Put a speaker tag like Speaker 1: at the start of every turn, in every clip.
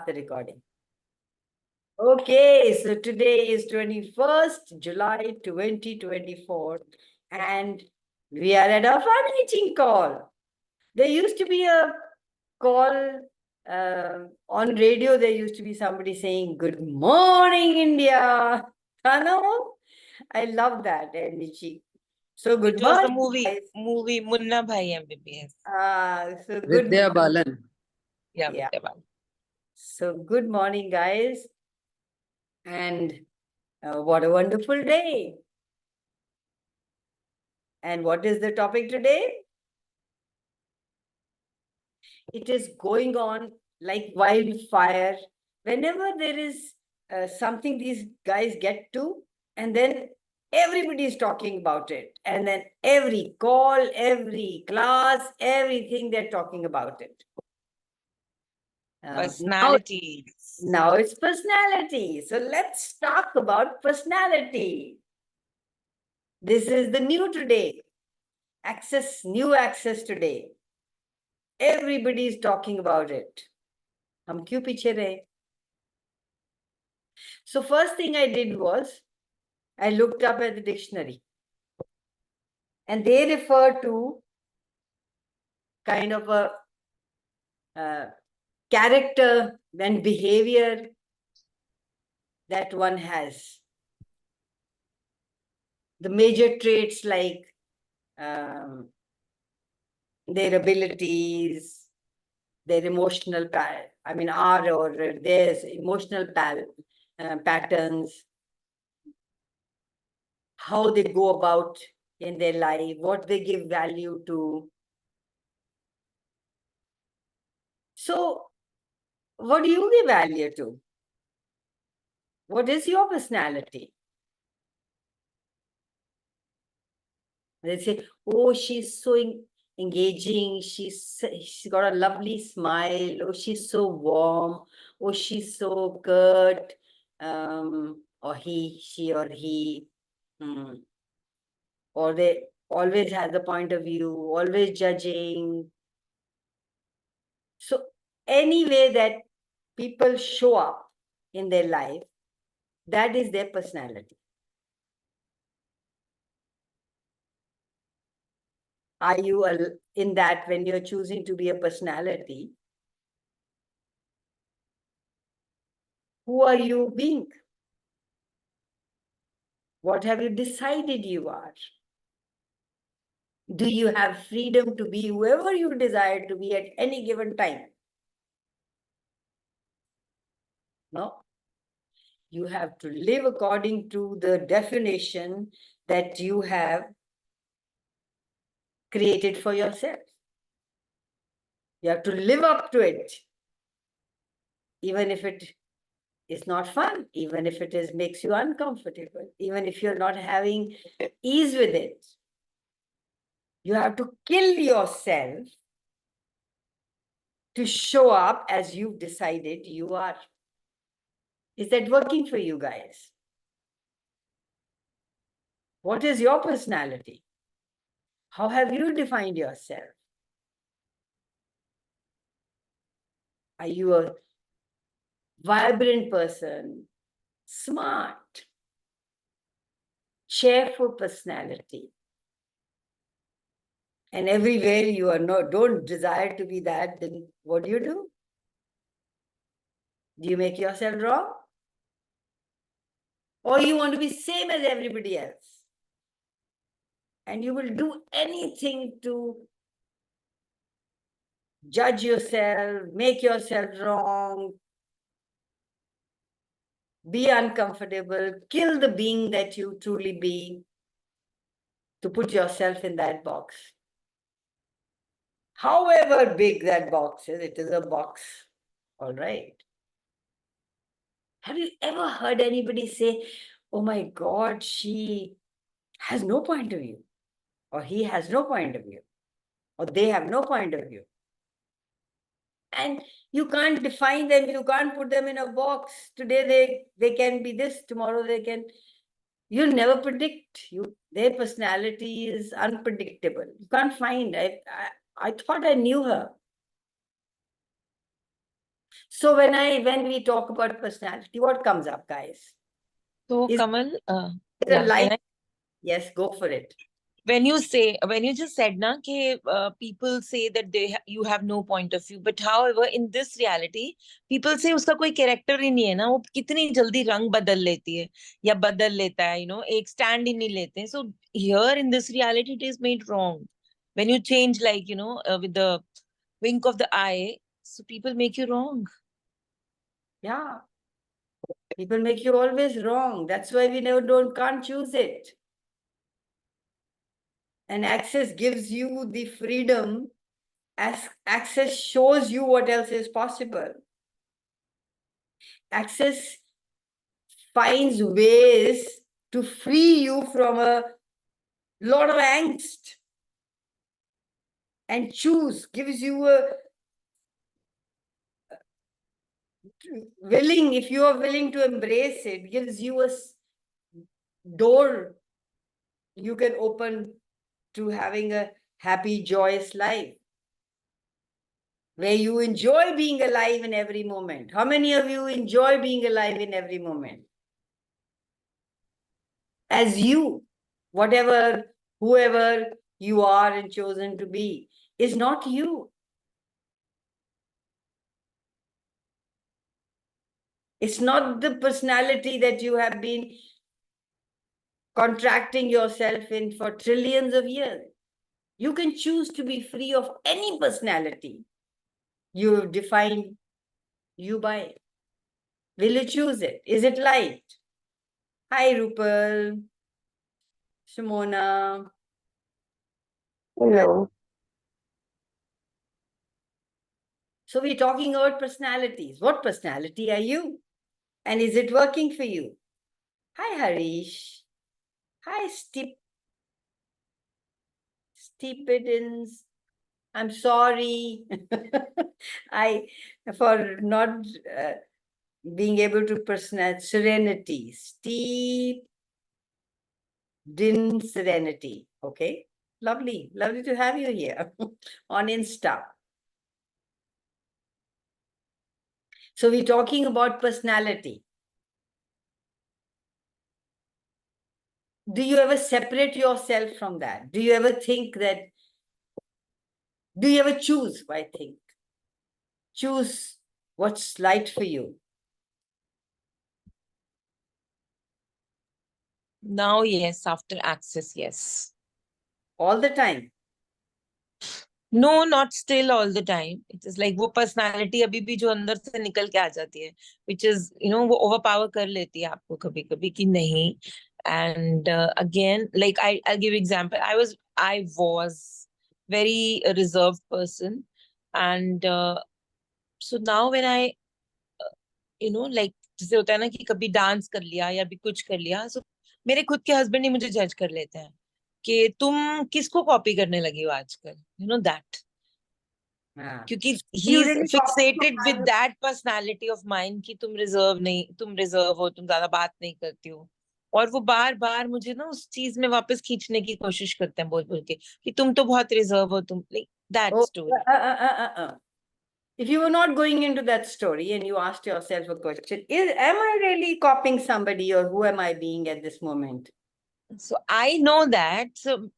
Speaker 1: the recording. Okay, so today is 21st July 2024 and we are at a fun meeting call. There used to be a call on radio. There used to be somebody saying, "Good morning, India." Hello? I love that energy. So good
Speaker 2: It was the
Speaker 1: morning, guys.
Speaker 2: movie Munna Bhai MBBS.
Speaker 1: So good
Speaker 3: Vidya
Speaker 1: morning.
Speaker 3: Balan.
Speaker 2: Yeah,
Speaker 1: Yeah.
Speaker 2: Vidya Balan.
Speaker 1: So good morning, guys. And what a wonderful day. And what is the topic today? It is going on like wildfire. Whenever there is something these guys get to, and then everybody is talking about it. And then every call, every class, everything they're talking about it.
Speaker 2: Personalities.
Speaker 1: Now it's personality. So let's talk about personality. This is the new today. New access today. Everybody is talking about it. Hum kyun piche rahe? So first thing I did was I looked up at the dictionary. And they refer to kind of a character and behavior that one has. The major traits like their abilities, their emotional their emotional patterns, how they go about in their life, what they give value to. So, what do you give value to? What is your personality? They say, oh, she's so engaging. She's got a lovely smile. Oh, she's so warm. Oh, she's so curt. Or she or he. Or they always has a point of view, always judging. So any way that people show up in their life, that is their personality. Are you in that when you're choosing to be a personality? Who are you being? What have you decided you are? Do you have freedom to be whoever you desire to be at any given time? No. You have to live according to the definition that you have created for yourself. You have to live up to it, even if it is not fun, even if it makes you uncomfortable, even if you're not having ease with it. You have to kill yourself to show up as you've decided you are. Is that working for you guys? What is your personality? How have you defined yourself? Are you a vibrant person, smart, cheerful personality? And everywhere you are don't desire to be that, then what do? Do you make yourself wrong? Or you want to be same as everybody else? And you will do anything to judge yourself, make yourself wrong, be uncomfortable, kill the being that you truly be, to put yourself in that box. However big that box is, it is a box. All right. Have you ever heard anybody say, oh my God, she has no point of view, or he has no point of view, or they have no point of view? And you can't define them, you can't put them in a box. Today they can be this, tomorrow they can. You never predict. Their personality is unpredictable. You can't find. I thought I knew her. So when we talk about personality, what comes up, guys?
Speaker 2: So
Speaker 1: Is
Speaker 2: Kamal,
Speaker 1: the
Speaker 2: yeah, can
Speaker 1: life?
Speaker 2: I?
Speaker 1: Yes, go for it.
Speaker 2: When you just said na कि people say that you have no point of view, but however in this reality people say उसका कोई character ही नहीं है ना, वो कितनी जल्दी रंग बदल लेती है या बदल लेता है, एक stand ही नहीं लेते हैं. So here in this reality it is made wrong when you change, like, with the wink of the eye, so people make you wrong.
Speaker 1: Yeah. People make you always wrong. That's why we can't choose it. And access gives you the freedom, as access shows you what else is possible. Access finds ways to free you from a lot of angst and choose, gives you a willing, if you are willing to embrace it, gives you a door you can open to having a happy, joyous life, where you enjoy being alive in every moment. How many of you enjoy being alive in every moment? As you, whatever, whoever you are and chosen to be, is not you. It's not the personality that you have been contracting yourself in for trillions of years. You can choose to be free of any personality you have defined you by. Will you choose it? Is it light? Hi, Rupal, Simona.
Speaker 3: Hello.
Speaker 1: So we're talking about personalities. What personality are you? And is it working for you? Hi, Harish. Hi, Stupidins. I'm sorry. I for not being able to personalize serenity. Serenity. Okay. Lovely. Lovely to have you here on Insta. So we're talking about personality. Do you ever separate yourself from that? Do you ever think that, do you ever choose, I think? Choose what's light for you.
Speaker 2: Now, yes, after access, yes.
Speaker 1: All the time.
Speaker 2: No, not still all the time. It is like वो personality अभी भी जो अंदर से निकल के आ जाती है, which is, वो overpower कर लेती है आपको कभी कभी कि नहीं. And again, like I'll give example. I was very a reserved person, and so now when I, like जैसे होता है ना कि कभी डांस कर लिया या भी कुछ कर लिया, so मेरे खुद के हस्बैंड ही मुझे जज कर लेते हैं कि तुम किसको कॉपी करने लगी हो आजकल, दैट.
Speaker 1: Ah.
Speaker 2: क्योंकि ही
Speaker 1: You
Speaker 2: is
Speaker 1: really
Speaker 2: fixated with that personality of mind कि तुम रिजर्व हो, तुम ज्यादा बात नहीं करती हो. और वो बार बार मुझे ना उस चीज में वापस खींचने की कोशिश करते हैं बोल बोल के कि तुम तो बहुत रिजर्व हो, तुम, like that
Speaker 1: Oh,
Speaker 2: story.
Speaker 1: if you were not going into that story and you asked yourself a question, am I really copying somebody, or who am I being at this moment?
Speaker 2: So I know that. So,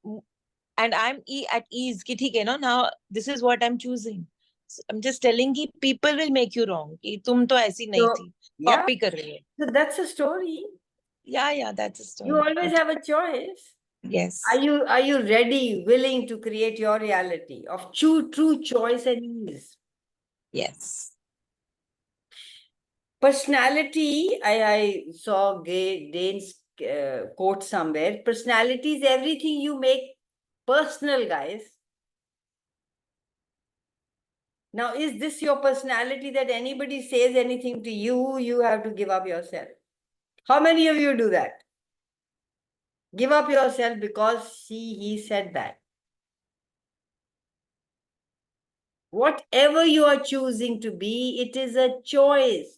Speaker 2: and I'm at ease कि ठीक है ना, now this is what I'm choosing. So I'm just telling कि people will make you wrong कि तुम तो ऐसी नहीं
Speaker 1: So,
Speaker 2: थी,
Speaker 1: yeah,
Speaker 2: कॉपी कर रही है.
Speaker 1: so that's a story.
Speaker 2: Yeah, that's a
Speaker 1: You
Speaker 2: story.
Speaker 1: always have a choice.
Speaker 2: Yes.
Speaker 1: Are you ready, willing to create your reality of true choice and ease?
Speaker 2: Yes.
Speaker 1: Personality, I saw Dane's quote somewhere. Personality is everything you make personal, guys. Now, is this your personality that anybody says anything to you, you have to give up yourself? How many of you do that? Give up yourself because he said that. Whatever you are choosing to be, it is a choice.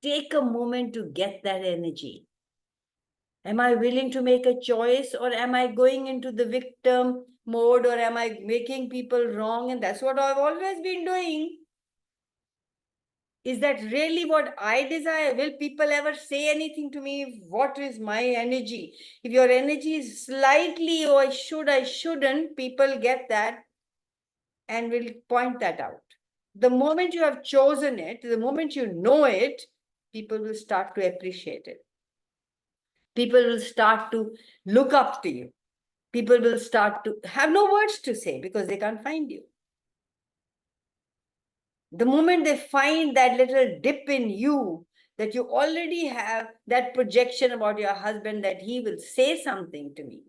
Speaker 1: Take a moment to get that energy. Am I willing to make a choice, or am I going into the victim mode, or am I making people wrong? And that's what I've always been doing. Is that really what I desire? Will people ever say anything to me? What is my energy? If your energy is slightly, oh, I should, I shouldn't, people get that and will point that out. The moment you have chosen it, the moment you know it, people will start to appreciate it. People will start to look up to you. People will start to have no words to say because they can't find you. The moment they find that little dip in you, that you already have that projection about your husband, that he will say something to me.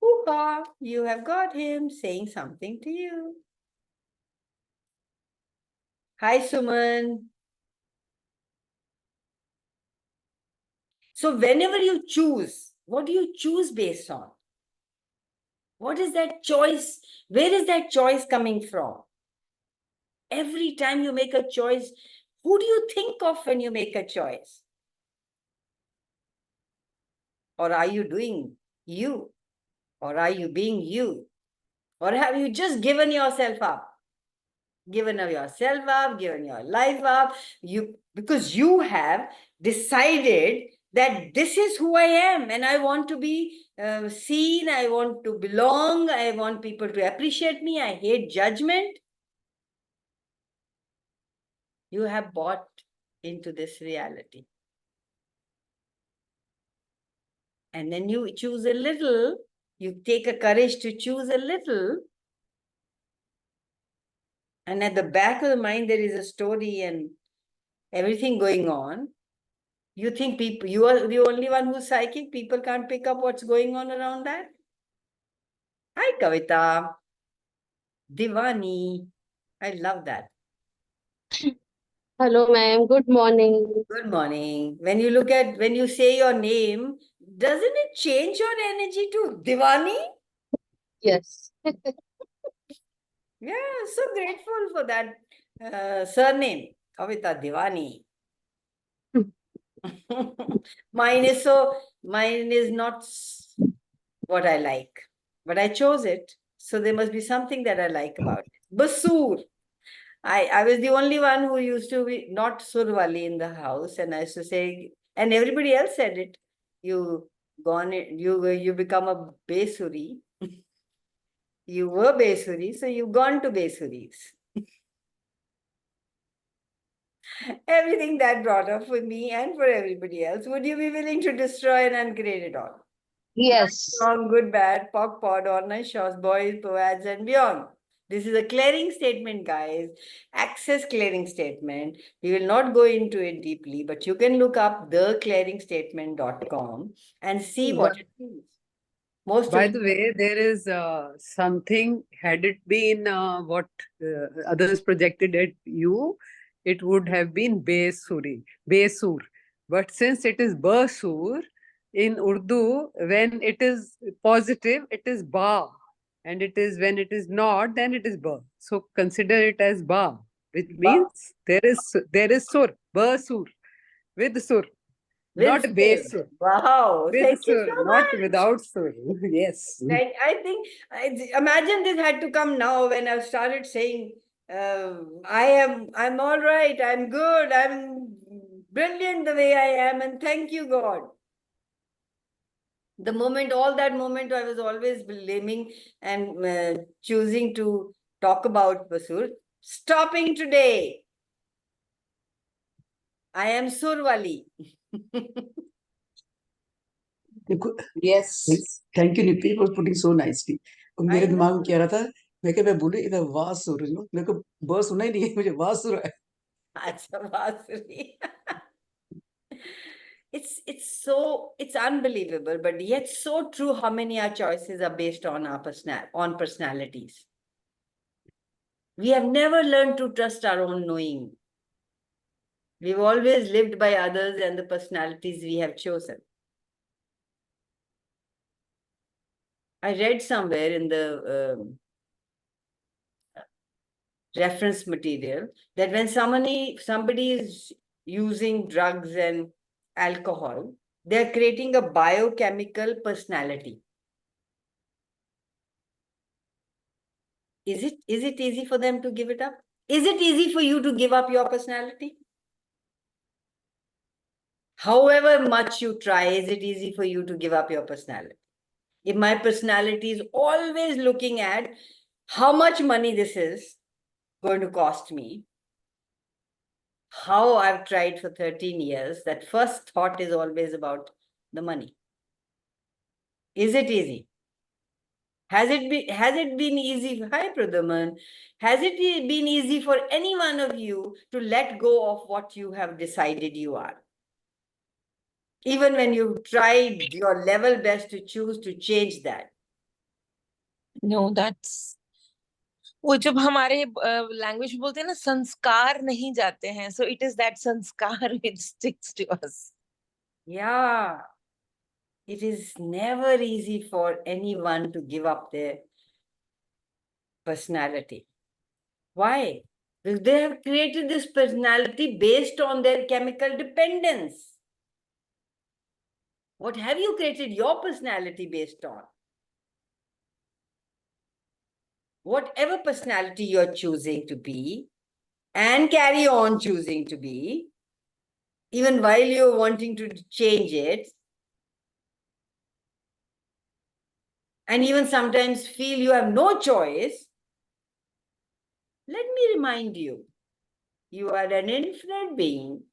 Speaker 1: Hoo-ha, you have got him saying something to you. Hi, Suman. So whenever you choose, what do you choose based on? What is that choice? Where is that choice coming from? Every time you make a choice, who do you think of when you make a choice? Or are you doing you? Or are you being you? Or have you just given yourself up? Given yourself up, given your life up, because you have decided that this is who I am and I want to be seen, I want to belong, I want people to appreciate me, I hate judgment. You have bought into this reality. And then you choose a little, you take a courage to choose a little. And at the back of the mind, there is a story and everything going on. You think people, you are the only one who's psychic? People can't pick up what's going on around that? Hi, Kavita. Divani. I love that.
Speaker 3: Hello, ma'am. Good morning.
Speaker 1: Good morning. When you say your name, doesn't it change your energy to Divani?
Speaker 3: Yes.
Speaker 1: Yeah, so grateful for that surname, Kavita Divani. Mine is not what I like, but I chose it. So there must be something that I like about it. Basur. I was the only one who used to be not Surwali in the house, and I used to say, and everybody else said it. You become a Besuri. You were Besuri, so you've gone to Besuris. Everything that brought up for me and for everybody else, would you be willing to destroy and uncreate it all?
Speaker 3: Yes.
Speaker 1: Wrong, good, bad, POC, POD, online shows, boys, poads, and beyond. This is a clearing statement, guys. Access clearing statement. We will not go into it deeply, but you can look up theclearingstatement.com and see what it means. Most
Speaker 4: By
Speaker 1: of
Speaker 4: the way, there is something, had it been what others projected at you, it would have been Besur. But since it is Basur, in Urdu, when it is positive, it is Ba. And it is when it is not, then it is Ba. So consider it as Ba, which means there is Sur, Basur, with Sur, not
Speaker 1: with
Speaker 4: Besur.
Speaker 1: wow,
Speaker 4: With
Speaker 1: thank you
Speaker 4: Sur,
Speaker 1: so
Speaker 4: not
Speaker 1: much.
Speaker 4: without Sur. Yes.
Speaker 1: Right. Imagine this had to come now when I've started saying, I'm all right, I'm good, I'm brilliant the way I am, and thank you, God. All that moment, I was always blaming and choosing to talk about Basur. Stopping today. I am Surwali.
Speaker 5: Yes. Thank you, Nippy, for putting so nicely. और
Speaker 1: I
Speaker 5: मेरे
Speaker 1: know.
Speaker 5: दिमाग में क्या रहा था मैं क्या मैं बोलूं इधर वाह सुर मेरे को ब सुना ही नहीं है मुझे वाह सुर है
Speaker 1: Acha Basuri. It's unbelievable, but yet so true how many our choices are based on our personalities. We have never learned to trust our own knowing. We've always lived by others and the personalities we have chosen. I read somewhere in the reference material that when somebody is using drugs and alcohol, they're creating a biochemical personality. Is it easy for them to give it up? Is it easy for you to give up your personality? However much you try, is it easy for you to give up your personality? If my personality is always looking at how much money this is going to cost me, how I've tried for 13 years, that first thought is always about the money. Is it easy? Has it been easy? Hi, Pradhaman. Has it been easy for any one of you to let go of what you have decided you are? Even when you've tried your level best to choose to change that.
Speaker 2: No, that's वो जब हमारे language में बोलते हैं ना संस्कार नहीं जाते हैं, so it is that संस्कार which sticks to us.
Speaker 1: Yeah. It is never easy for anyone to give up their personality. Why? Because they have created this personality based on their chemical dependence. What have you created your personality based on? Whatever personality you're choosing to be and carry on choosing to be, even while you're wanting to change it, and even sometimes feel you have no choice, let me remind you, you are an infinite being.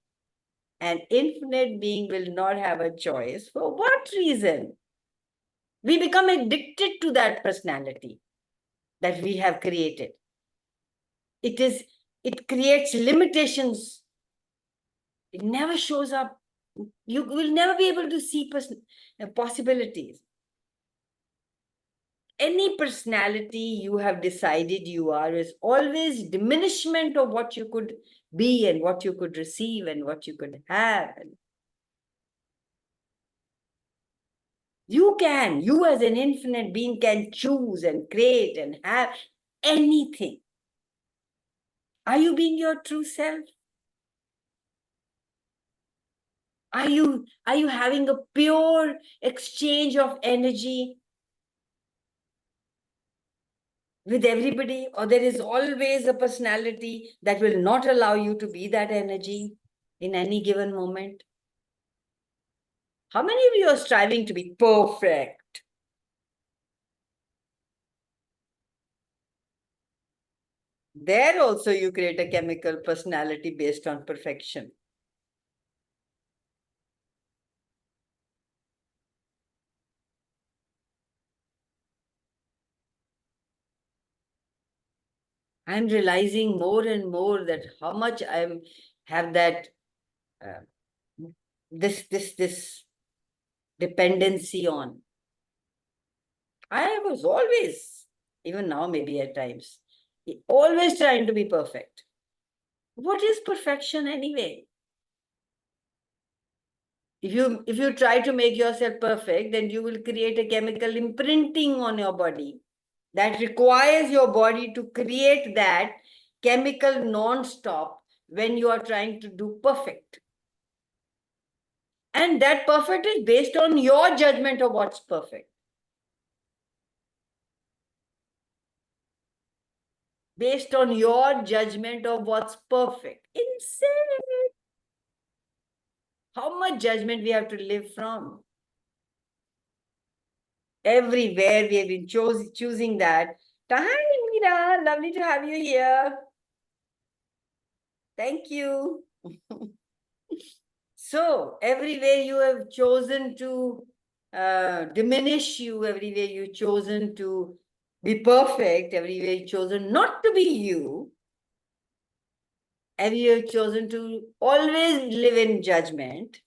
Speaker 1: An infinite being will not have a choice. For what reason? We become addicted to that personality that we have created. It creates limitations. It never shows up. You will never be able to see possibilities. Any personality you have decided you are is always diminishment of what you could be and what you could receive and what you could have. You as an infinite being can choose and create and have anything. Are you being your true self? Are you having a pure exchange of energy with everybody, or there is always a personality that will not allow you to be that energy in any given moment? How many of you are striving to be perfect? There also you create a chemical personality based on perfection. I'm realizing more and more that how much have that this dependency on. I was always, even now maybe at times, always trying to be perfect. What is perfection anyway? If you try to make yourself perfect, then you will create a chemical imprinting on your body that requires your body to create that chemical non-stop when you are trying to do perfect. And that perfect is based on your judgment of what's perfect. Based on your judgment of what's perfect. Insane. How much judgment we have to live from? Everywhere we have been choosing that. Hi, Meera. Lovely to have you here. Thank you. So, everywhere you have chosen to diminish you, everywhere you've chosen to be perfect, everywhere you've chosen not to be you, everywhere you've chosen to always live in judgment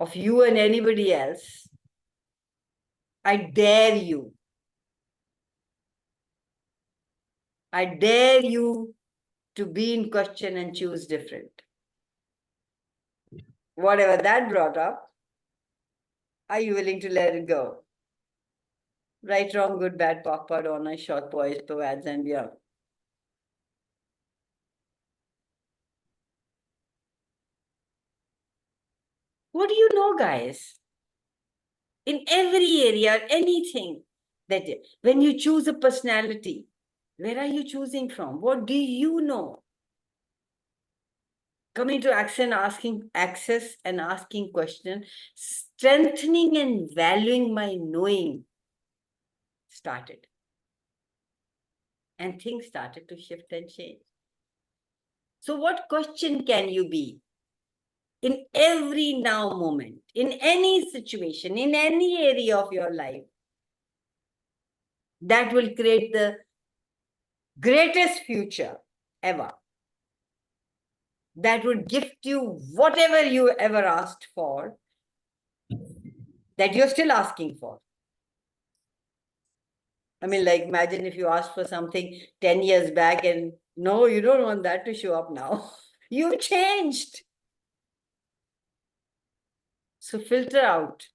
Speaker 1: of you and anybody else, I dare you. I dare you to be in question and choose different. Whatever that brought up, are you willing to let it go? Right, wrong, good, bad, POC, POD, honor, short, boys, ads, and beyond. What do you know, guys? In every area, anything that when you choose a personality, Where are you choosing from? What do you know? Coming to access and asking question, strengthening and valuing my knowing started. And things started to shift and change. So what question can you be in every now moment, in any situation, in any area of your life that will create the greatest future ever? That would gift you whatever you ever asked for, that you're still asking for. I mean, like, imagine if you asked for something 10 years back and no, you don't want that to show up now. You've changed. So filter out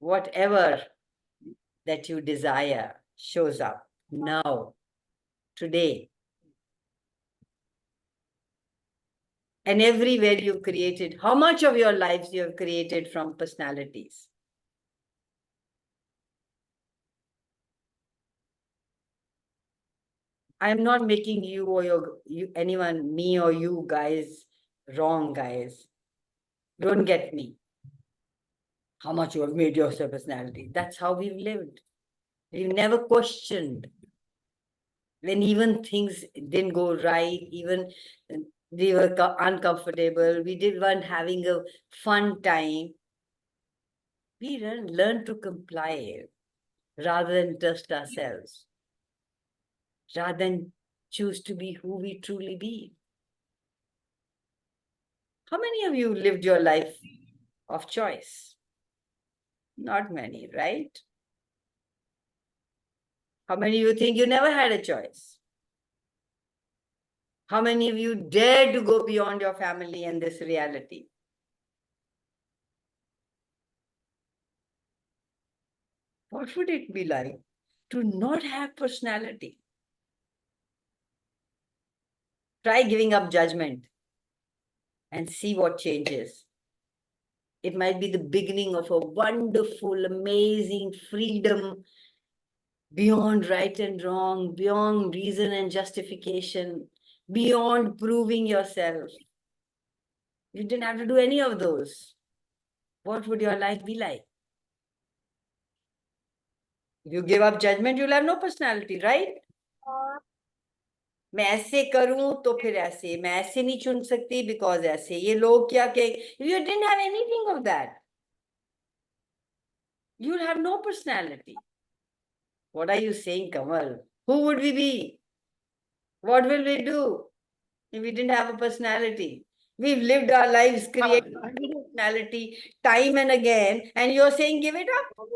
Speaker 1: whatever that you desire shows up now, today. And everywhere you've created, how much of your lives you have created from personalities? I'm not making you or anyone, me or you guys, wrong, guys. Don't get me. How much you have made yourself personality. That's how we've lived. We've never questioned. When even things didn't go right, even we were uncomfortable, weren't having a fun time, we learned to comply rather than trust ourselves, rather than choose to be who we truly be. How many of you lived your life of choice? Not many, right? How many of you think you never had a choice? How many of you dare to go beyond your family and this reality? What would it be like to not have personality? Try giving up judgment and see what changes. It might be the beginning of a wonderful, amazing freedom beyond right and wrong, beyond reason and justification, beyond proving yourself. You didn't have to do any of those. What would your life be like? If you give up judgment, you'll have no personality, right? मैं ऐसे करूं तो फिर ऐसे, मैं ऐसे नहीं चुन सकती because ऐसे, ये लोग क्या कहें? If you didn't have anything of that, you'll have no personality. What are you saying, Kanwal? Who would we be? What will we do if we didn't have a personality? We've lived our lives creating personality time and again, and you're saying give it up?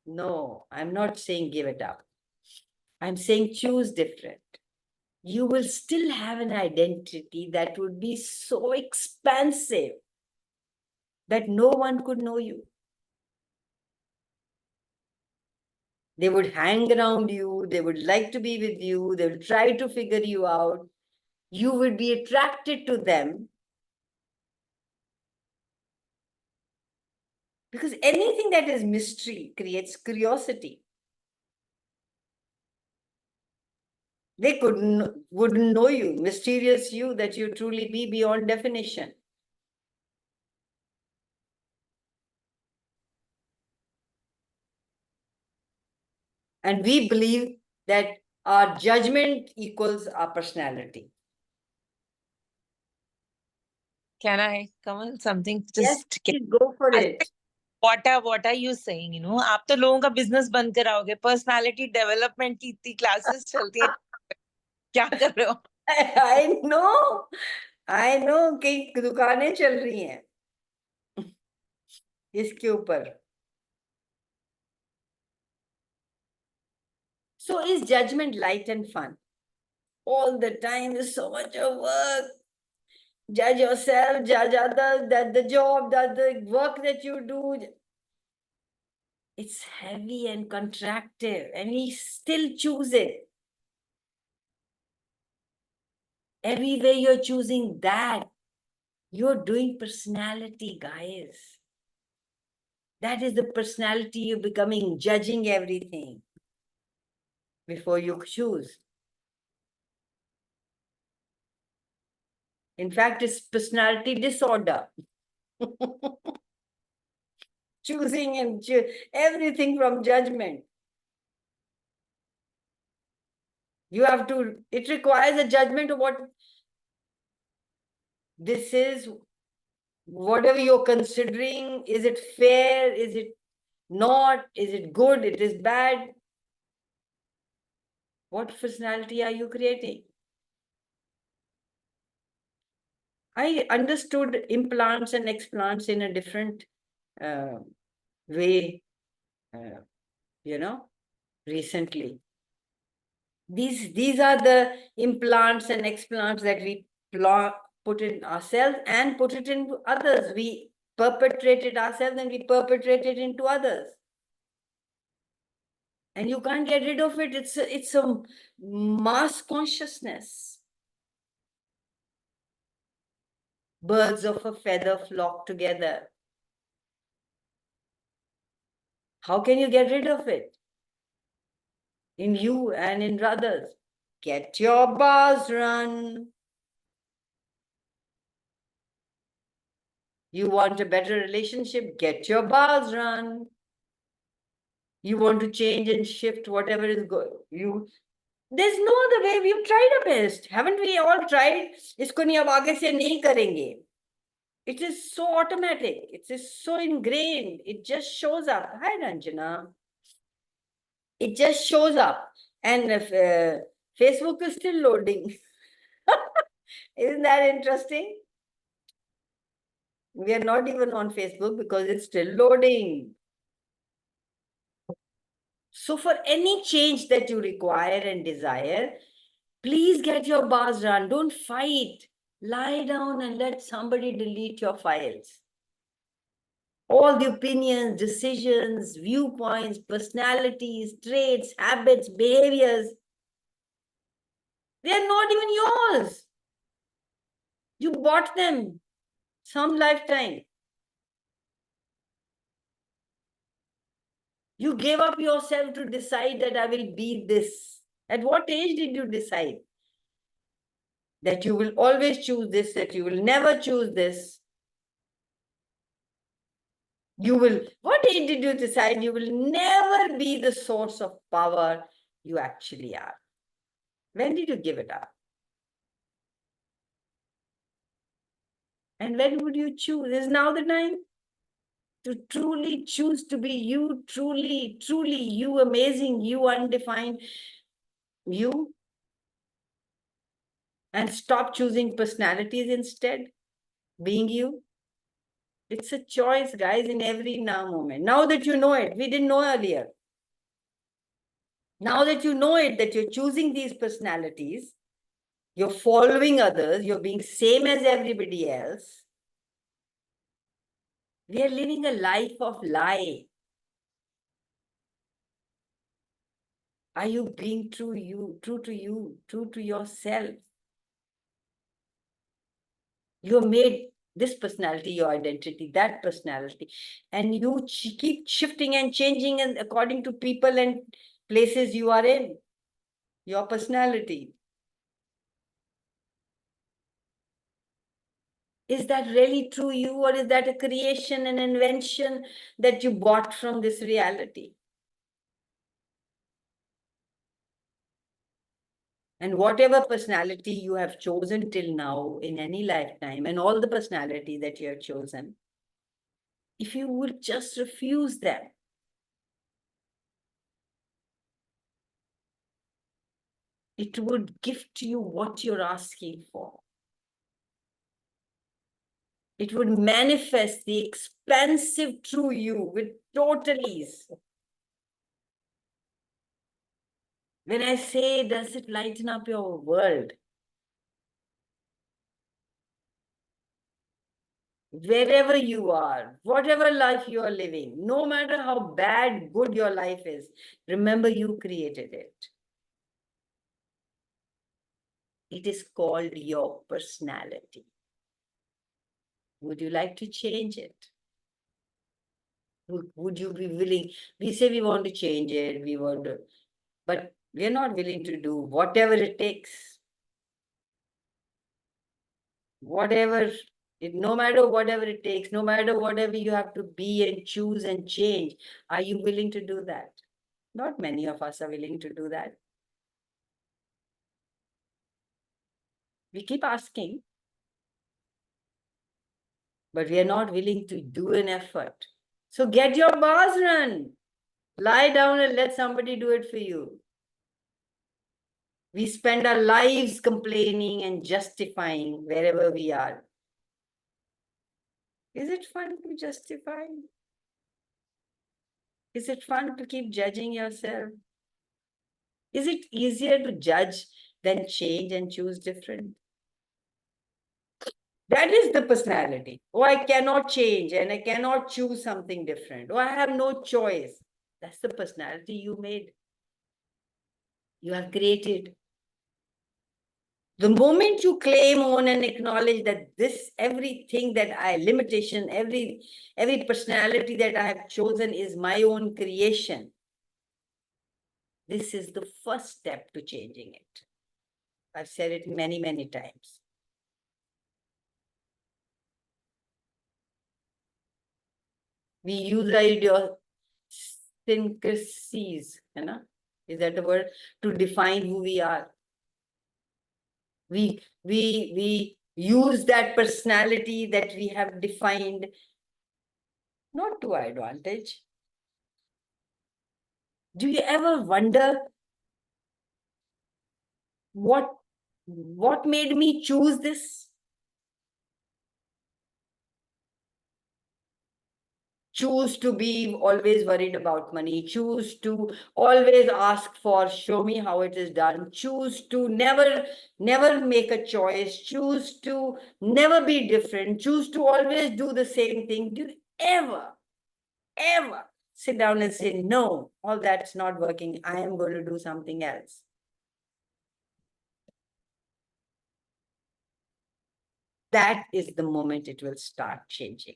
Speaker 1: No, I'm not saying give it up. I'm saying choose different. You will still have an identity that would be so expansive that no one could know you. They would hang around you, they would like to be with you, they would try to figure you out. You would be attracted to them. Because anything that is mystery creates curiosity. They wouldn't know you, mysterious you that you truly be beyond definition. And we believe that our judgment equals our personality.
Speaker 2: Can I come on something?
Speaker 1: Yes,
Speaker 2: Just
Speaker 1: please go for it.
Speaker 2: what are you saying? You know, आप तो लोगों का business बंद कराओगे. Personality development की इतनी classes चलती है. क्या कर रहे हो?
Speaker 1: I know कई दुकानें चल रही हैं इसके ऊपर. So is judgment light and fun? All the time is so much of work. Judge yourself, judge others, that the job, that the work that you do. It's heavy and contractive, and we still choose it. Everywhere you're choosing that, you're doing personality, guys. That is the personality you're becoming, judging everything. before you choose. In fact, it's personality disorder. Choosing and everything from judgment. You have to, it requires a judgment of what this is, whatever you're considering. Is it fair? Is it not? Is it good? It is bad? What personality are you creating? I understood implants and explants in a different way, recently. These are the implants and explants that we put in ourselves and put it into others. We perpetrate it ourselves and we perpetrate it into others. And you can't get rid of it. It's a mass consciousness. Birds of a feather flock together. How can you get rid of it? In you and in others. Get your bars run. You want a better relationship? Get your bars run. You want to change and shift whatever is good. There's no other way. We've tried our best. Haven't we all tried? Isko nahi ab aage se nahi karenge. It is so automatic. It is so ingrained. It just shows up. Hi, Ranjana. It just shows up. And if, Facebook is still loading. Isn't that interesting? We are not even on Facebook because it's still loading. So for any change that you require and desire, please get your bars run. Don't fight. Lie down and let somebody delete your files. All the opinions, decisions, viewpoints, personalities, traits, habits, behaviors, they are not even yours. You bought them some lifetime. You gave up yourself to decide that I will be this. At what age did you decide that you will always choose this, that you will never choose this? What age did you decide you will never be the source of power you actually are? When did you give it up? And when would you choose? Is now the time to truly choose to be you, truly, truly you, amazing you, undefined you, and stop choosing personalities instead, being you? It's a choice, guys, in every now moment. Now that you know it, we didn't know earlier. Now that you know it, that you're choosing these personalities, you're following others, you're being same as everybody else. We are living a life of lie. Are you being true to you, true to yourself? You made this personality your identity, that personality, and you keep shifting and changing and according to people and places you are in, your personality. Is that really true you, or is that a creation, an invention that you bought from this reality? And whatever personality you have chosen till now in any lifetime, and all the personality that you have chosen, if you would just refuse them, it would gift you what you're asking for. It would manifest the expansive true you with total ease. When I say, does it lighten up your world? Wherever you are, whatever life you are living, no matter how bad, good your life is, remember you created it. It is called your personality. Would you like to change it? Would you be willing? We say we want to change it, we want to, but We are not willing to do whatever it takes. No matter whatever it takes, no matter whatever you have to be and choose and change, are you willing to do that? Not many of us are willing to do that. We keep asking, but we are not willing to do an effort. So get your bars run. Lie down and let somebody do it for you. We spend our lives complaining and justifying wherever we are. Is it fun to justify? Is it fun to keep judging yourself? Is it easier to judge than change and choose different? That is the personality. Oh, I cannot change and I cannot choose something different. Oh, I have no choice. That's the personality you made. You have created. The moment you claim on and acknowledge that everything that limitation, every personality that I have chosen is my own creation, this is the first step to changing it. I've said it many, many times. We use our idiosyncrasies, is that the word, to define who we are. We use that personality that we have defined not to our advantage. Do you ever wonder what made me choose this? Choose to be always worried about money, choose to always ask for, show me how it is done, choose to never make a choice, choose to never be different, choose to always do the same thing. Do you ever sit down and say, no, all that's not working, I am going to do something else? That is the moment it will start changing.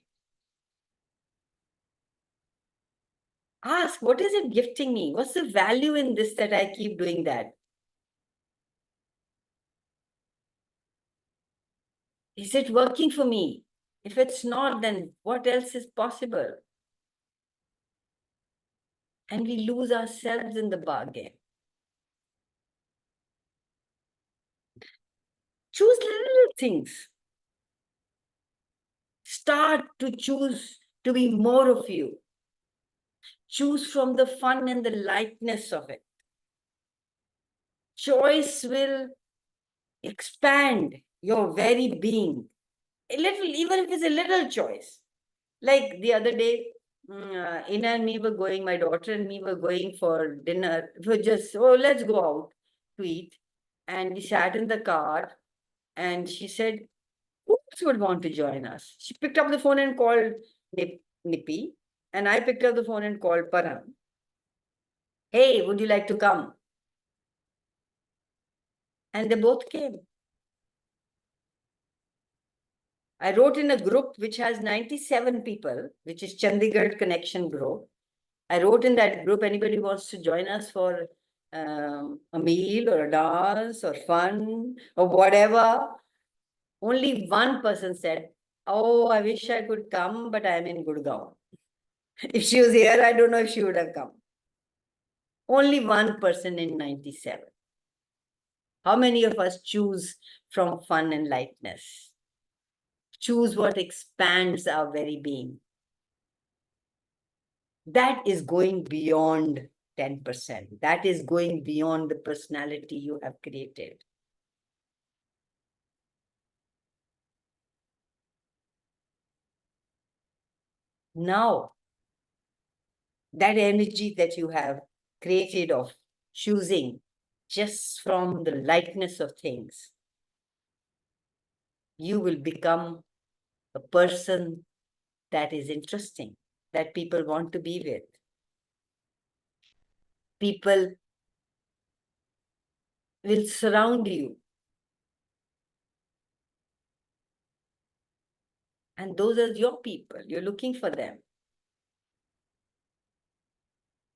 Speaker 1: Ask, what is it gifting me? What's the value in this that I keep doing that? Is it working for me? If it's not, then what else is possible? And we lose ourselves in the bargain. Choose little things. Start to choose to be more of you. Choose from the fun and the lightness of it. Choice will expand your very being. A little, even if it's a little choice. Like the other day, Ina and me were going, my daughter and me were going for dinner. We were just, oh, let's go out to eat. And we sat in the car and she said, who else would want to join us? She picked up the phone and called Nippy. And I picked up the phone and called Param. Hey, would you like to come? And they both came. I wrote in a group which has 97 people, which is Chandigarh Connection Group. I wrote in that group, anybody wants to join us for a meal or a dance or fun or whatever. Only one person said, oh, I wish I could come, but I'm in Gurgaon. If she was here, I don't know if she would have come. Only one person in 97. How many of us choose from fun and lightness? Choose what expands our very being. That is going beyond 10%. That is going beyond the personality you have created. Now, that energy that you have created of choosing just from the lightness of things, you will become a person that is interesting, that people want to be with. People will surround you. And those are your people. You're looking for them.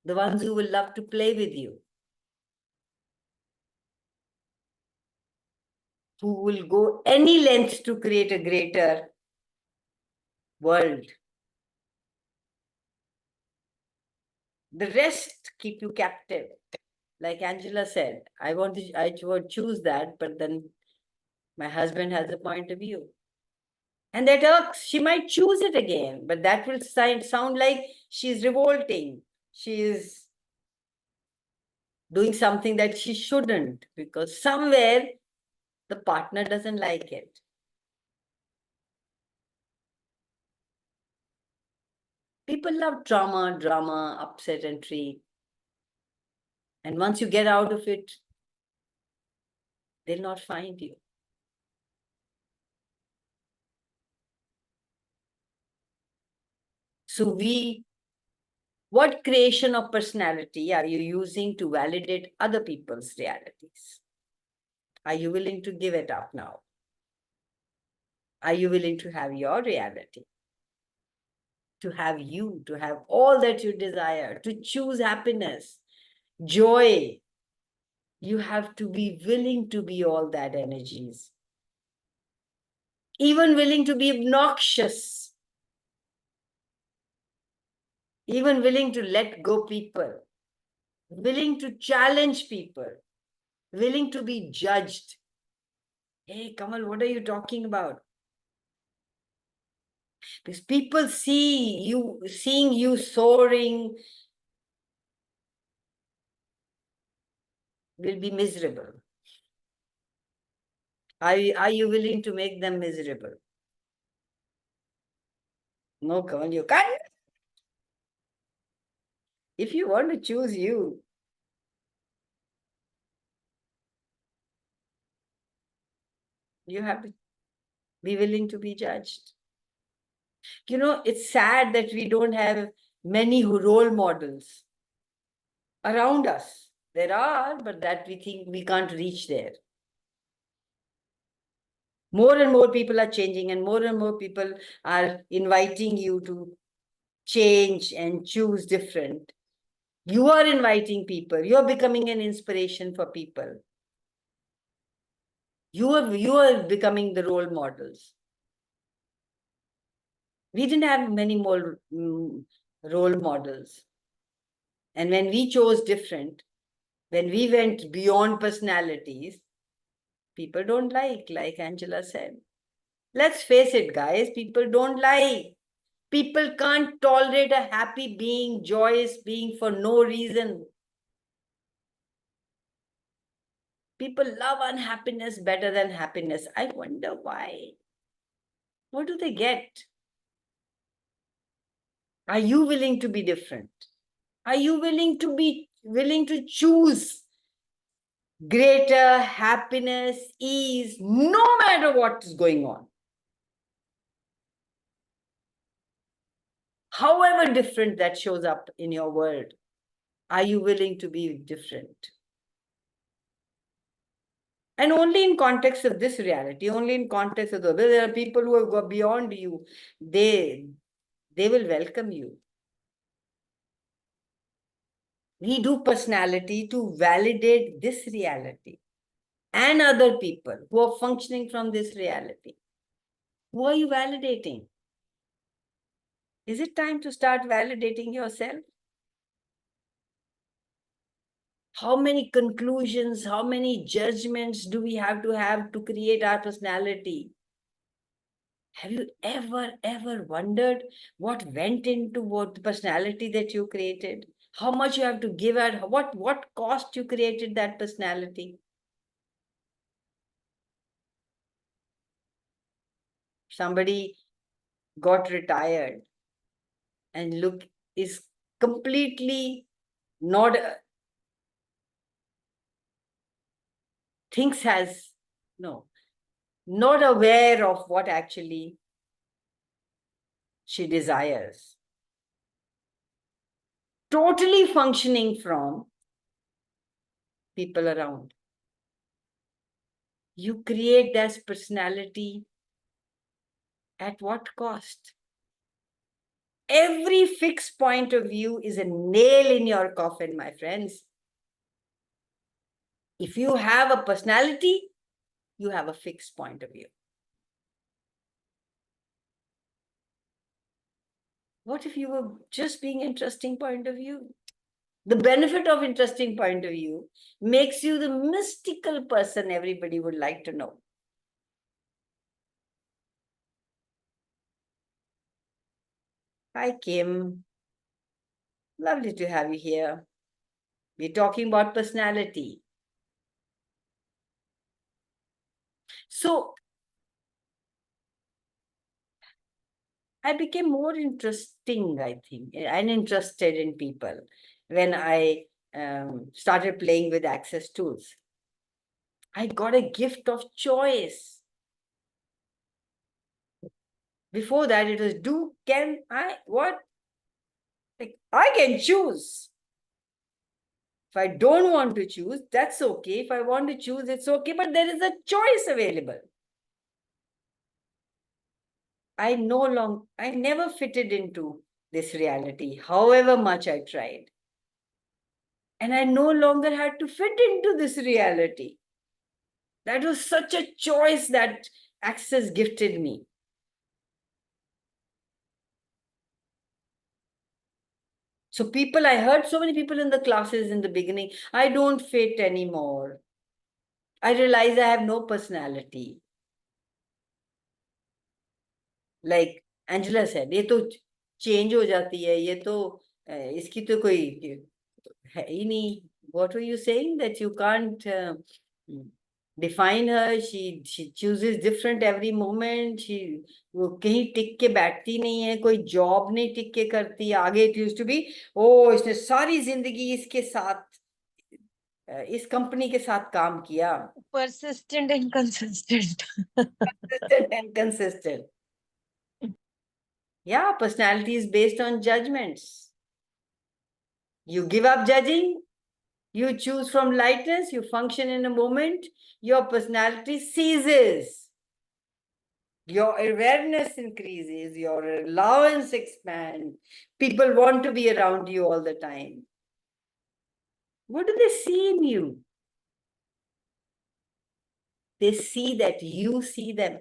Speaker 1: The ones who will love to play with you. who will go any lengths to create a greater world. The rest keep you captive. Like Angela said, I would choose that, but then my husband has a point of view. And that irks. She might choose it again, but that will sound like she's revolting. She is doing something that she shouldn't, because somewhere the partner doesn't like it. People love trauma, drama, upset and treat. And once you get out of it, they'll not find you. So what creation of personality are you using to validate other people's realities? Are you willing to give it up now? Are you willing to have your reality? To have you, to have all that you desire, to choose happiness, joy. You have to be willing to be all that energies. Even willing to be obnoxious. Even willing to let go people. Willing to challenge people. Willing to be judged. Hey, Kamal, what are you talking about? Because people seeing you soaring will be miserable. Are you willing to make them miserable? No, Kamal, you can't. If you want to choose you, you have to be willing to be judged. You know, it's sad that we don't have many role models around us. There are, but that we think we can't reach there. More and more people are changing, and more people are inviting you to change and choose different. You are inviting people. You are becoming an inspiration for people. You are becoming the role models. We didn't have many more role models. And when we chose different, when we went beyond personalities, people don't like Angela said. Let's face it, guys, people don't like. People can't tolerate a happy being, joyous being for no reason. People love unhappiness better than happiness. I wonder why. What do they get? Are you willing to be different? Are you willing to choose greater happiness, ease, no matter what is going on? However different that shows up in your world, are you willing to be different? And only in context of this reality, only in context of there are people who have gone beyond you, they will welcome you. We do personality to validate this reality and other people who are functioning from this reality. Who are you validating? Is it time to start validating yourself? How many conclusions, how many judgments do we have to create our personality? Have you ever wondered what went into what personality that you created? How much you have to give at what cost you created that personality? Somebody got retired and is completely not not aware of what actually she desires. Totally functioning from people around. You create that personality at what cost? Every fixed point of view is a nail in your coffin, my friends. If you have a personality, you have a fixed point of view. What if you were just being interesting point of view? The benefit of interesting point of view makes you the mystical person everybody would like to know. Hi, Kim. Lovely to have you here. We're talking about personality. So I became more interesting, I think, and interested in people when I started playing with access tools. I got a gift of choice. Before that, it was do, can, I, what? Like, I can choose. If I don't want to choose, that's okay. If I want to choose, it's okay. But there is a choice available. I never fitted into this reality, however much I tried. And I no longer had to fit into this reality. That was such a choice that Access gifted me. So I heard so many people in the classes in the beginning, I don't fit anymore. I realize I have no personality. Like Angela said, ये तो change हो जाती है, ये तो इसकी तो कोई है ही नहीं. What were you saying? That you can't define her. She chooses different every moment. वो कहीं टिक के बैठती नहीं है, कोई जॉब नहीं टिक के करती. आगे it used to be, इसने सारी जिंदगी इसके साथ इस कंपनी के साथ काम किया.
Speaker 2: Persistent and consistent.
Speaker 1: Persistent and consistent. Yeah, personality is based on judgments. You give up judging, you choose from lightness, you function in a moment, your personality ceases. Your awareness increases, your allowance expands. People want to be around you all the time. What do they see in you? They see that you see them.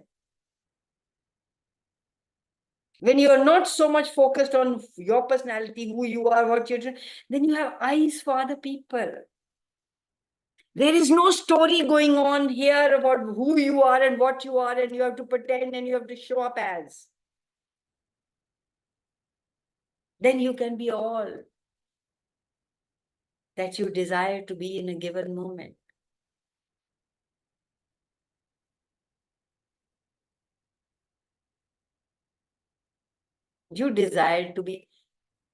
Speaker 1: When you're not so much focused on your personality, who you are, what you're doing, then you have eyes for other people. There is no story going on here about who you are and what you are, and you have to pretend and you have to show up as. Then you can be all that you desire to be in a given moment. You desire to be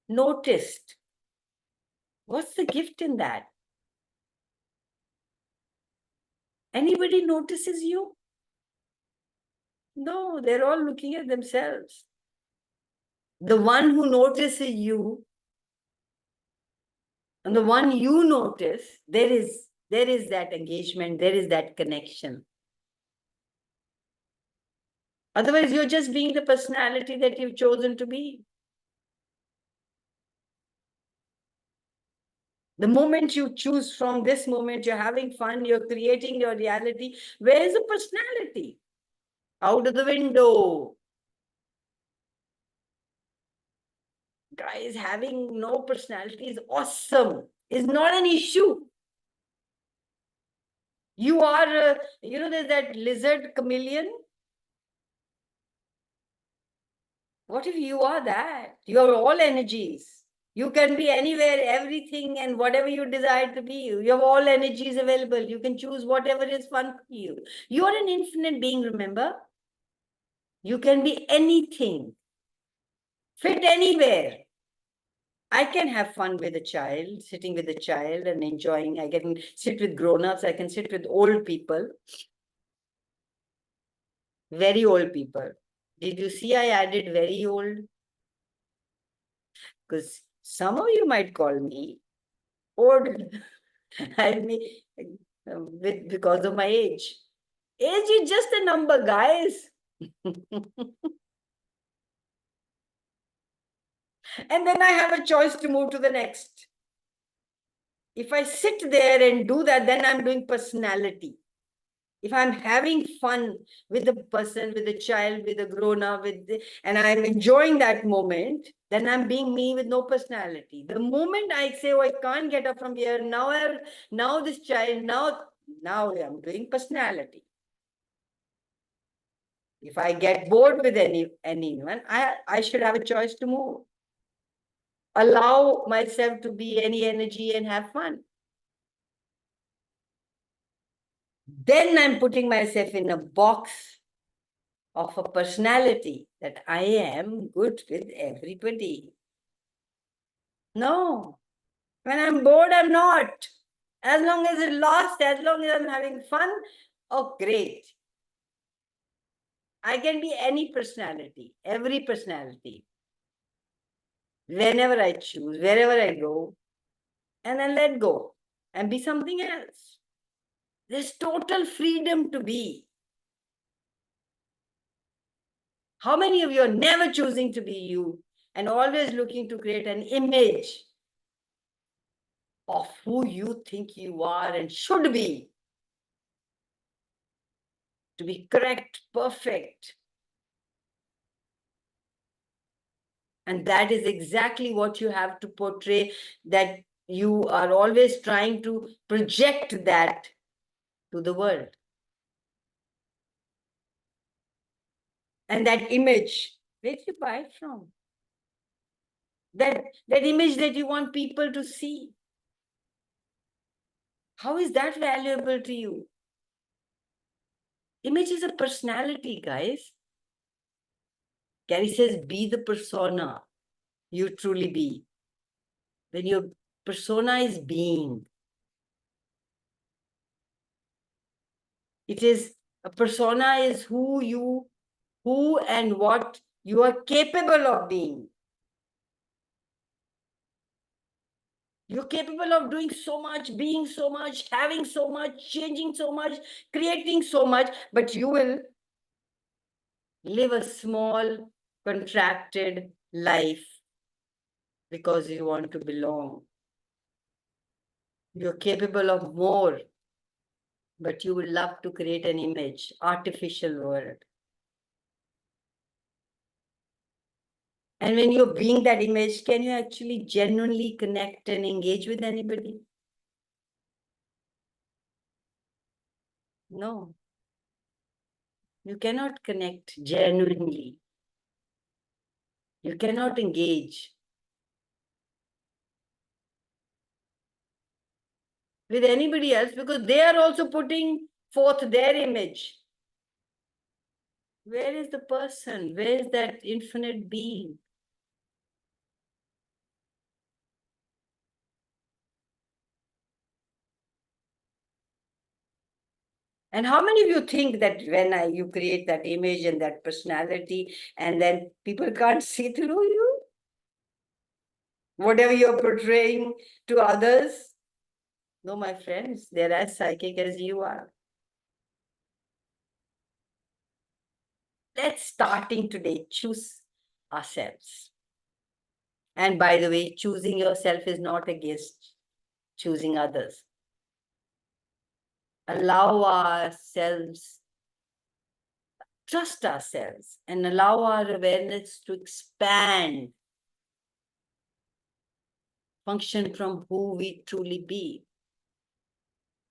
Speaker 1: noticed. What's the gift in that? Anybody notices you? No, they're all looking at themselves. The one who notices you and the one you notice, there is that engagement, there is that connection. Otherwise, you're just being the personality that you've chosen to be. The moment you choose from this moment, you're having fun, you're creating your reality. Where is the personality? Out of the window. Guys, having no personality is awesome. It's not an issue. You are, there's that lizard chameleon. What if you are that? You are all energies. You can be anywhere, everything, and whatever you desire to be. You have all energies available. You can choose whatever is fun for you. You are an infinite being, remember? You can be anything. Fit anywhere. I can have fun with a child, sitting with a child and enjoying. I can sit with grown-ups. I can sit with old people. Very old people. Did you see I added very old? Because some of you might call me old. I mean, because of my age. Age is just a number, guys. And then I have a choice to move to the next. If I sit there and do that, then I'm doing personality. if I'm having fun with the person, with the child, with the grown-up, and I'm enjoying that moment, then I'm being me with no personality. The moment I say, oh, I can't get up from here, now this child, now I'm doing personality. If I get bored with anyone, I should have a choice to move. Allow myself to be any energy and have fun. Then I'm putting myself in a box of a personality that I am good with everybody. No, when I'm bored, I'm not. As long as it's lost, as long as I'm having fun, oh, great. I can be any personality, every personality, whenever I choose, wherever I go, and then let go and be something else. There's total freedom to be. How many of you are never choosing to be you and always looking to create an image of who you think you are and should be? To be correct, perfect. And that is exactly what you have to portray, that you are always trying to project that to the world. And that image, where did you buy it from? That image that you want people to see. How is that valuable to you? Image is a personality, guys. Gary says, be the persona you truly be. When your persona is being, it is a persona is who and what you are capable of being. You're capable of doing so much, being so much, having so much, changing so much, creating so much, but you will live a small, contracted life because you want to belong. You're capable of more, but you would love to create an image, artificial world. And when you're being that image, can you actually genuinely connect and engage with anybody? No. You cannot connect genuinely. You cannot engage with anybody else because they are also putting forth their image. Where is the person? Where is that infinite being? And how many of you think that when you create that image and that personality, and then people can't see through you? Whatever you're portraying to others? No, my friends, they're as psychic as you are. Let's starting today choose ourselves. And by the way, choosing yourself is not against choosing others. Allow ourselves, trust ourselves, and allow our awareness to expand, function from who we truly be.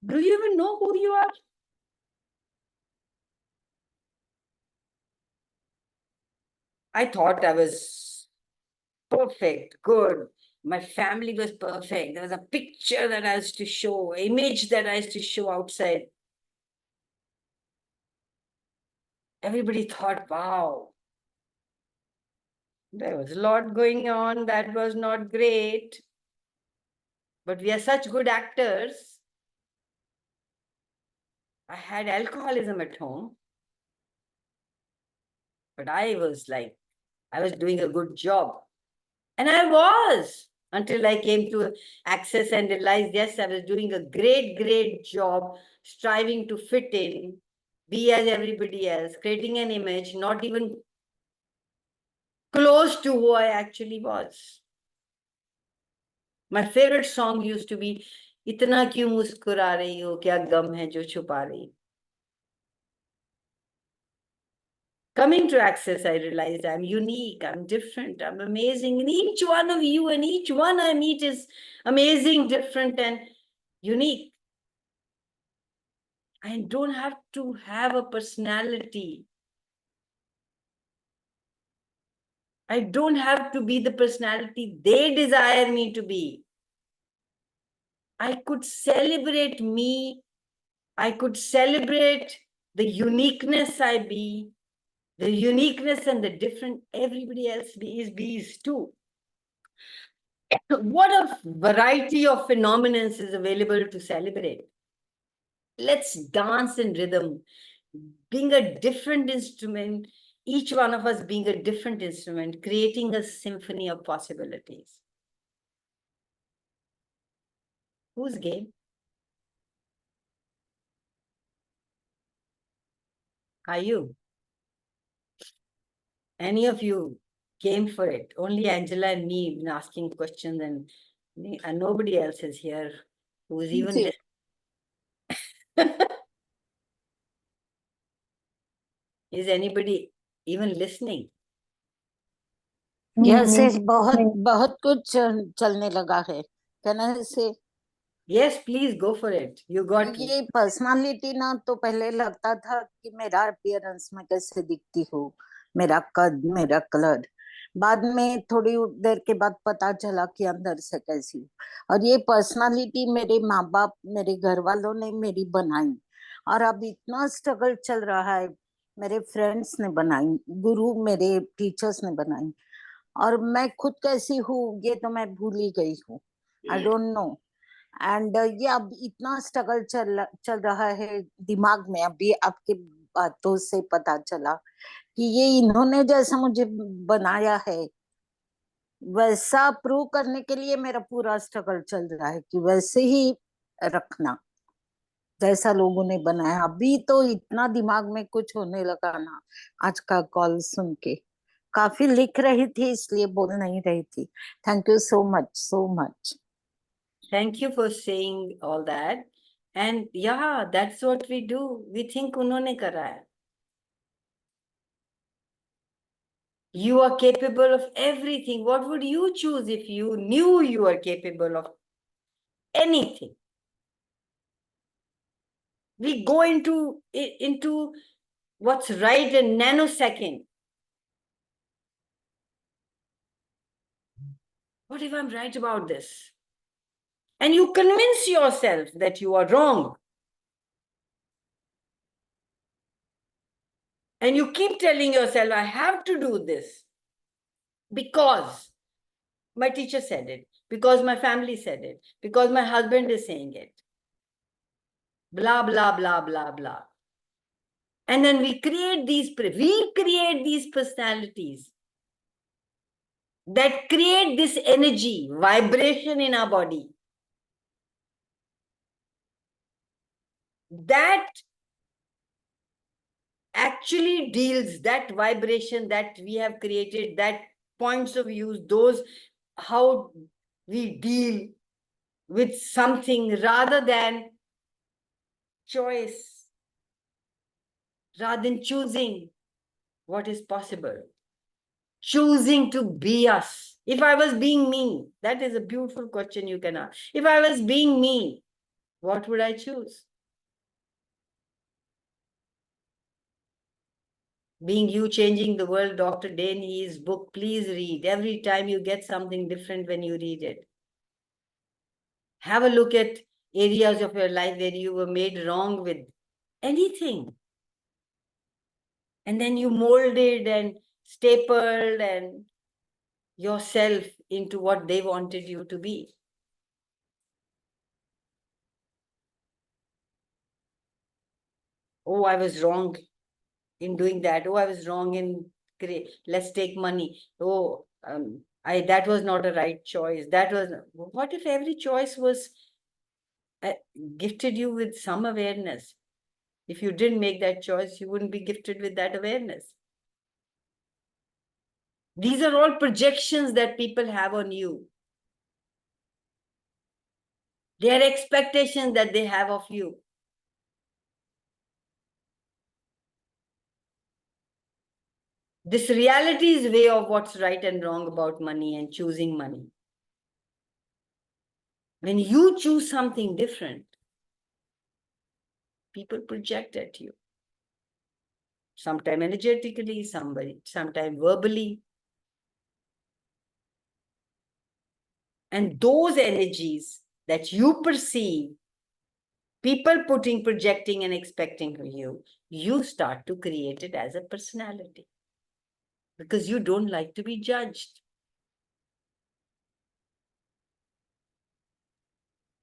Speaker 1: Do you even know who you are? I thought I was perfect, good. My family was perfect. There was a picture that I used to show, image that I used to show outside. Everybody thought, wow, there was a lot going on that was not great. But we are such good actors. I had alcoholism at home. But I was doing a good job. And I was, until I came to access and realized, yes, I was doing a great, great job, striving to fit in, be as everybody else, creating an image, not even close to who I actually was. My favorite song used to be, "Itna kyun muskura rahi ho, kya gam hai jo chupa rahi." Coming to Access, I realized I'm unique, I'm different, I'm amazing. And each one of you and each one I meet is amazing, different, and unique. I don't have to have a personality. I don't have to be the personality they desire me to be. I could celebrate me. I could celebrate the uniqueness I be, the uniqueness and the different everybody else bees too. What a variety of phenomena is available to celebrate. Let's dance in rhythm, being a different instrument, each one of us being a different instrument, creating a symphony of possibilities. Whose game? Are you? Any of you came for it? Only Angela and me been asking questions, and nobody else is here who's even is anybody even listening?
Speaker 6: Yes, बहुत बहुत कुछ चलने लगा है. Can I say?
Speaker 1: Yes, please go for it. You got
Speaker 6: ये personality ना तो पहले लगता था कि मेरा अपीयरेंस में कैसे दिखती हूँ, मेरा कद, मेरा कलर. बाद में थोड़ी देर के बाद पता चला कि अंदर से कैसी हूँ. और ये पर्सनालिटी मेरे माँ बाप, मेरे घर वालों ने मेरी बनाई. और अब इतना स्ट्रगल चल रहा है, मेरे फ्रेंड्स ने बनाई, गुरु मेरे टीचर्स ने बनाई. और मैं खुद कैसी हूँ ये तो मैं भूल ही गई हूँ. I don't know. एंड ये अब इतना स्ट्रगल चल रहा है दिमाग में. अभी आपके बातों से पता चला कि ये इन्होंने जैसा मुझे बनाया है वैसा प्रूव करने के लिए मेरा पूरा स्ट्रगल चल रहा है कि वैसे ही रखना जैसा लोगों ने बनाया. अभी तो इतना दिमाग में कुछ होने लगा ना आज का कॉल सुन के. काफी लिख रही थी इसलिए बोल नहीं रही थी. Thank you so much, so much.
Speaker 1: Thank you for saying all that. And yeah, that's what we do. We think unhone kara hai. You are capable of everything. What would you choose if you knew you are capable of anything? We go into what's right in nanosecond. What if I'm right about this? And you convince yourself that you are wrong. And you keep telling yourself, I have to do this because my teacher said it, because my family said it, because my husband is saying it. Blah, blah, blah, blah, blah. And then we create these personalities that create this energy, vibration in our body. That actually deals, that vibration that we have created, that points of view, those how we deal with something rather than choice, rather than choosing what is possible, choosing to be us. If I was being me, that is a beautiful question you can ask. If I was being me, what would I choose? Being You, Changing the World, Dr. Dane He's book, please read. Every time you get something different when you read it. Have a look at areas of your life where you were made wrong with anything. And then you molded and stapled and yourself into what they wanted you to be. Oh, I was wrong in doing that. Oh, I was wrong in, let's take money. Oh, that was not a right choice. That was, what if every choice was gifted you with some awareness? If you didn't make that choice, you wouldn't be gifted with that awareness. These are all projections that people have on you. They are expectations that they have of you. This reality's way of what's right and wrong about money and choosing money. When you choose something different, people project at you. Sometimes energetically, sometimes verbally. And those energies that you perceive, people projecting and expecting from you, you start to create it as a personality. Because you don't like to be judged.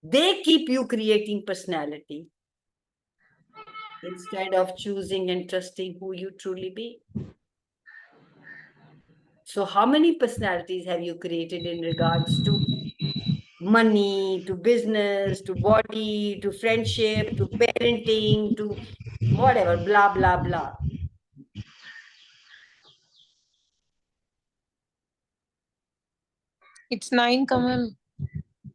Speaker 1: They keep you creating personality instead of choosing and trusting who you truly be. So how many personalities have you created in regards to money, to business, to body, to friendship, to parenting, to whatever, blah, blah, blah.
Speaker 2: It's 9, Kamal.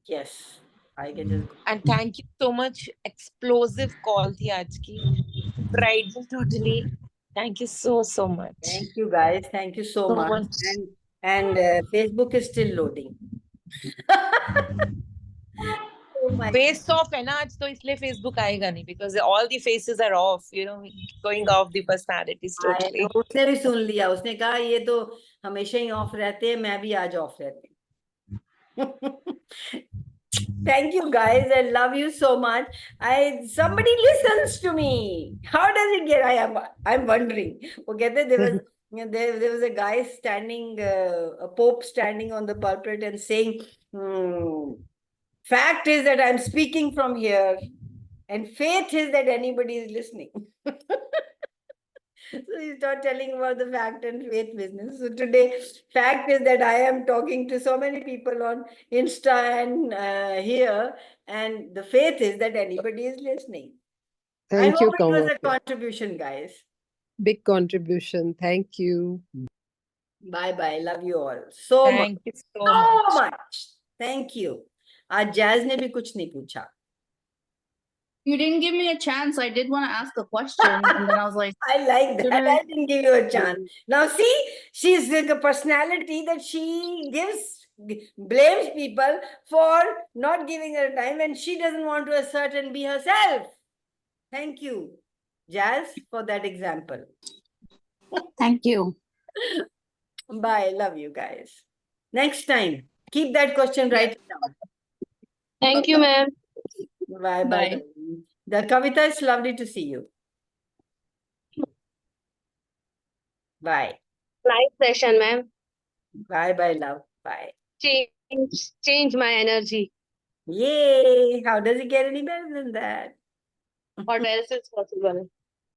Speaker 1: Yes, I can just go.
Speaker 2: And thank you so much. Explosive call thi aaj ki. Bridal totally. Thank you so much.
Speaker 1: Thank you, guys. Thank you so much. And Facebook is still loading. Oh my
Speaker 2: Face off है ना आज तो इसलिए Facebook आएगा नहीं because all the faces are off, you know, going off the personalities totally.
Speaker 1: उसने भी सुन लिया, उसने कहा ये तो हमेशा ही ऑफ रहते हैं, मैं भी आज ऑफ रहती हूँ. Thank you, guys. I love you so much. Somebody listens to me. How does it get? I'm wondering. Okay, there was a guy standing, a pope standing on the pulpit and saying, fact is that I'm speaking from here, and faith is that anybody is listening. So he's not telling about the fact and faith business. So today, fact is that I am talking to so many people on Insta and here, and the faith is that anybody is listening.
Speaker 4: Thank you,
Speaker 1: I hope it was
Speaker 4: Kanwal.
Speaker 1: a contribution, guys.
Speaker 4: Big contribution. Thank you.
Speaker 1: Bye-bye. Love you all. So much.
Speaker 2: Thank you so
Speaker 1: So
Speaker 2: much.
Speaker 1: much. Thank you. आज jazz ने भी कुछ नहीं पूछा.
Speaker 7: You didn't give me a chance. I did want to ask a question, and then I was like,
Speaker 1: I like that.
Speaker 7: Shouldn't-
Speaker 1: I didn't give you a chance. Now, see, she's the personality that she blames people for not giving her time, and she doesn't want to assert and be herself. Thank you, Jazz, for that example.
Speaker 6: Thank you.
Speaker 1: Bye. Love you guys. Next time, keep that question right down.
Speaker 3: Thank you, ma'am.
Speaker 1: Bye. Bye. The Kavita, it's lovely to see you. Bye.
Speaker 3: Nice session, ma'am.
Speaker 1: Bye, love. Bye.
Speaker 3: Change my energy.
Speaker 1: Yay! How does it get any better than that?
Speaker 3: What else is possible?